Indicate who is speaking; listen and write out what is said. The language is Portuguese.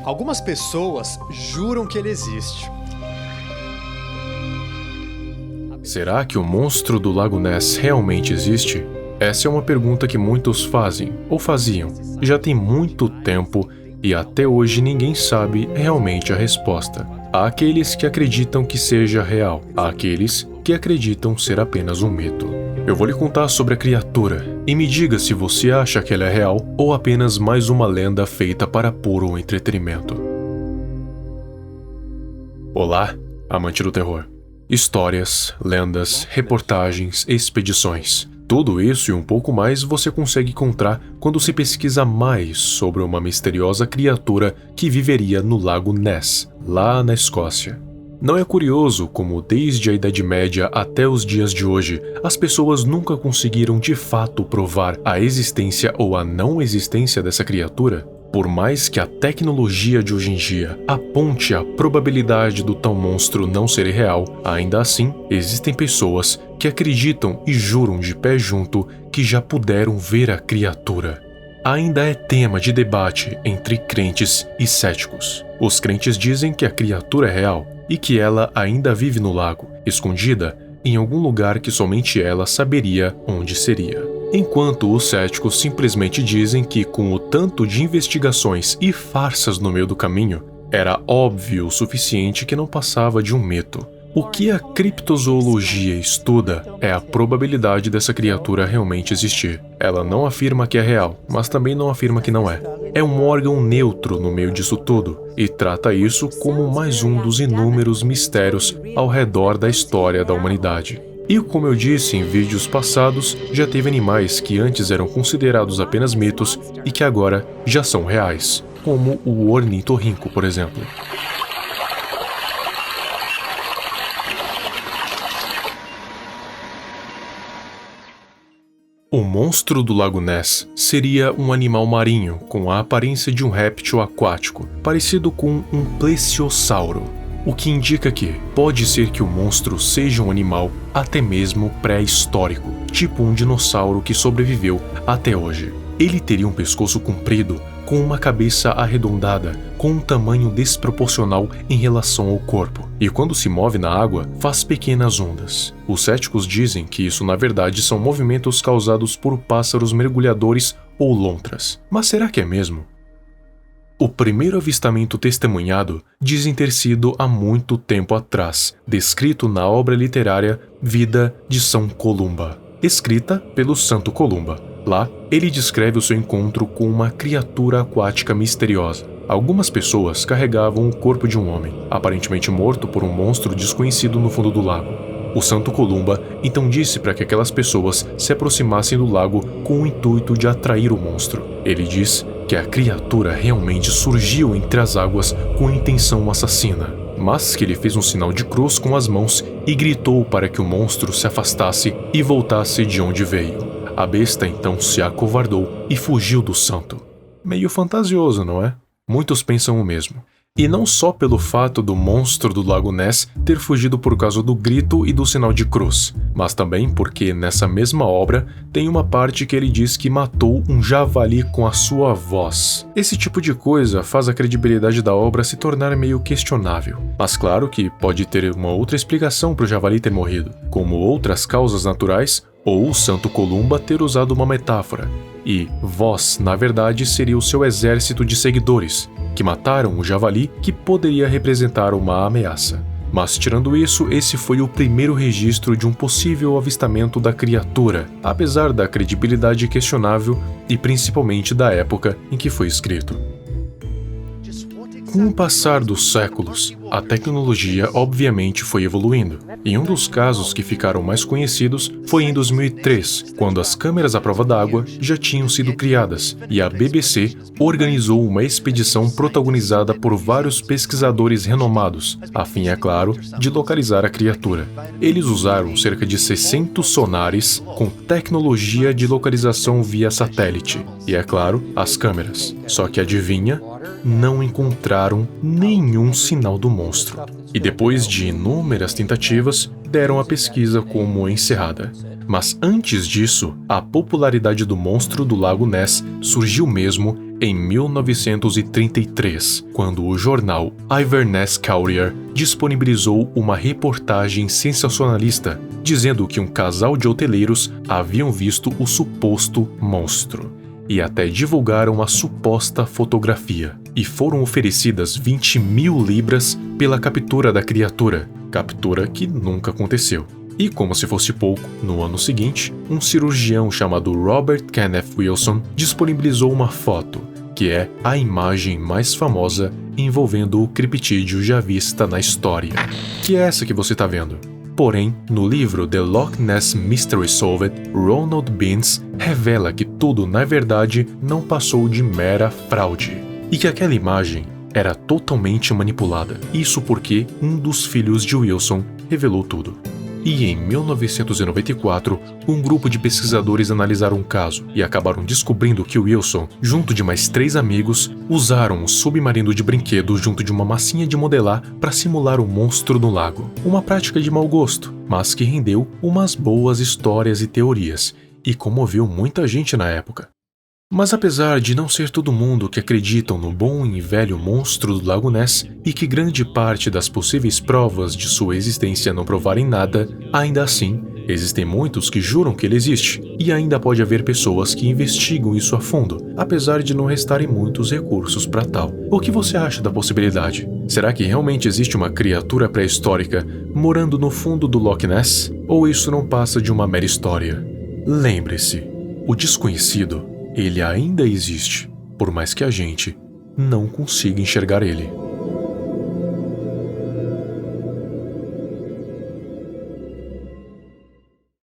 Speaker 1: Algumas pessoas juram que ele existe.
Speaker 2: Será que o monstro do Lago Ness realmente existe? Essa é uma pergunta que muitos fazem, ou faziam, já tem muito tempo e até hoje ninguém sabe realmente a resposta. Há aqueles que acreditam que seja real, há aqueles que acreditam ser apenas um mito. Eu vou lhe contar sobre a criatura e me diga se você acha que ela é real ou apenas mais uma lenda feita para puro entretenimento. Olá, amante do terror. Histórias, lendas, reportagens, expedições. Tudo isso e um pouco mais você consegue encontrar quando se pesquisa mais sobre uma misteriosa criatura que viveria no Lago Ness, lá na Escócia. Não é curioso como desde a Idade Média até os dias de hoje, as pessoas nunca conseguiram de fato provar a existência ou a não existência dessa criatura? Por mais que a tecnologia de hoje em dia aponte a probabilidade do tal monstro não ser real, ainda assim, existem pessoas que acreditam e juram de pé junto que já puderam ver a criatura. Ainda é tema de debate entre crentes e céticos. Os crentes dizem que a criatura é real e que ela ainda vive no lago, escondida em algum lugar que somente ela saberia onde seria. Enquanto os céticos simplesmente dizem que, com o tanto de investigações e farsas no meio do caminho, era óbvio o suficiente que não passava de um mito. O que a criptozoologia estuda é a probabilidade dessa criatura realmente existir. Ela não afirma que é real, mas também não afirma que não é. É um órgão neutro no meio disso tudo e trata isso como mais um dos inúmeros mistérios ao redor da história da humanidade. E como eu disse em vídeos passados, já teve animais que antes eram considerados apenas mitos e que agora já são reais, como o ornitorrinco, por exemplo. O monstro do Lago Ness seria um animal marinho com a aparência de um réptil aquático, parecido com um plesiosauro, o que indica que pode ser que o monstro seja um animal até mesmo pré-histórico, tipo um dinossauro que sobreviveu até hoje. Ele teria um pescoço comprido, com uma cabeça arredondada, com um tamanho desproporcional em relação ao corpo, e quando se move na água, faz pequenas ondas. Os céticos dizem que isso na verdade são movimentos causados por pássaros mergulhadores ou lontras. Mas será que é mesmo? O primeiro avistamento testemunhado dizem ter sido há muito tempo atrás, descrito na obra literária Vida de São Columba, escrita pelo Santo Columba. Lá, ele descreve o seu encontro com uma criatura aquática misteriosa. Algumas pessoas carregavam o corpo de um homem, aparentemente morto por um monstro desconhecido no fundo do lago. O Santo Columba então disse para que aquelas pessoas se aproximassem do lago com o intuito de atrair o monstro. Ele diz que a criatura realmente surgiu entre as águas com intenção assassina, mas que ele fez um sinal de cruz com as mãos e gritou para que o monstro se afastasse e voltasse de onde veio. A besta então se acovardou e fugiu do santo. Meio fantasioso, não é? Muitos pensam o mesmo. E não só pelo fato do monstro do Lago Ness ter fugido por causa do grito e do sinal de cruz, mas também porque nessa mesma obra tem uma parte que ele diz que matou um javali com a sua voz. Esse tipo de coisa faz a credibilidade da obra se tornar meio questionável. Mas claro que pode ter uma outra explicação para o javali ter morrido, como outras causas naturais ou o Santo Columba ter usado uma metáfora. E voz, na verdade, seria o seu exército de seguidores, que mataram o javali que poderia representar uma ameaça. Mas tirando isso, esse foi o primeiro registro de um possível avistamento da criatura, apesar da credibilidade questionável e principalmente da época em que foi escrito. Com o passar dos séculos, a tecnologia obviamente foi evoluindo, e um dos casos que ficaram mais conhecidos foi em 2003, quando as câmeras à prova d'água já tinham sido criadas, e a BBC organizou uma expedição protagonizada por vários pesquisadores renomados, a fim, é claro, de localizar a criatura. Eles usaram cerca de 600 sonares com tecnologia de localização via satélite, e, é claro, as câmeras. Só que adivinha? Não encontraram nenhum sinal do monstro. E depois de inúmeras tentativas, deram a pesquisa como encerrada. Mas antes disso, a popularidade do monstro do Lago Ness surgiu mesmo em 1933, quando o jornal Inverness Courier disponibilizou uma reportagem sensacionalista dizendo que um casal de hoteleiros haviam visto o suposto monstro e até divulgaram a suposta fotografia, e foram oferecidas 20.000 libras pela captura da criatura, captura que nunca aconteceu. E como se fosse pouco, no ano seguinte, um cirurgião chamado Robert Kenneth Wilson disponibilizou uma foto, que é a imagem mais famosa envolvendo o criptídeo já vista na história, que é essa que você está vendo. Porém, no livro The Loch Ness Mystery Solved, Ronald Binns revela que tudo, na verdade, não passou de mera fraude, e que aquela imagem era totalmente manipulada. Isso porque um dos filhos de Wilson revelou tudo. E em 1994, um grupo de pesquisadores analisaram o caso e acabaram descobrindo que Wilson, junto de mais 3 amigos, usaram um submarino de brinquedo junto de uma massinha de modelar para simular o monstro no lago. Uma prática de mau gosto, mas que rendeu umas boas histórias e teorias, e comoveu muita gente na época. Mas apesar de não ser todo mundo que acreditam no bom e velho monstro do Lago Ness e que grande parte das possíveis provas de sua existência não provarem nada, ainda assim, existem muitos que juram que ele existe, e ainda pode haver pessoas que investigam isso a fundo, apesar de não restarem muitos recursos para tal. O que você acha da possibilidade? Será que realmente existe uma criatura pré-histórica morando no fundo do Loch Ness? Ou isso não passa de uma mera história? Lembre-se, o desconhecido, ele ainda existe, por mais que a gente não consiga enxergar ele.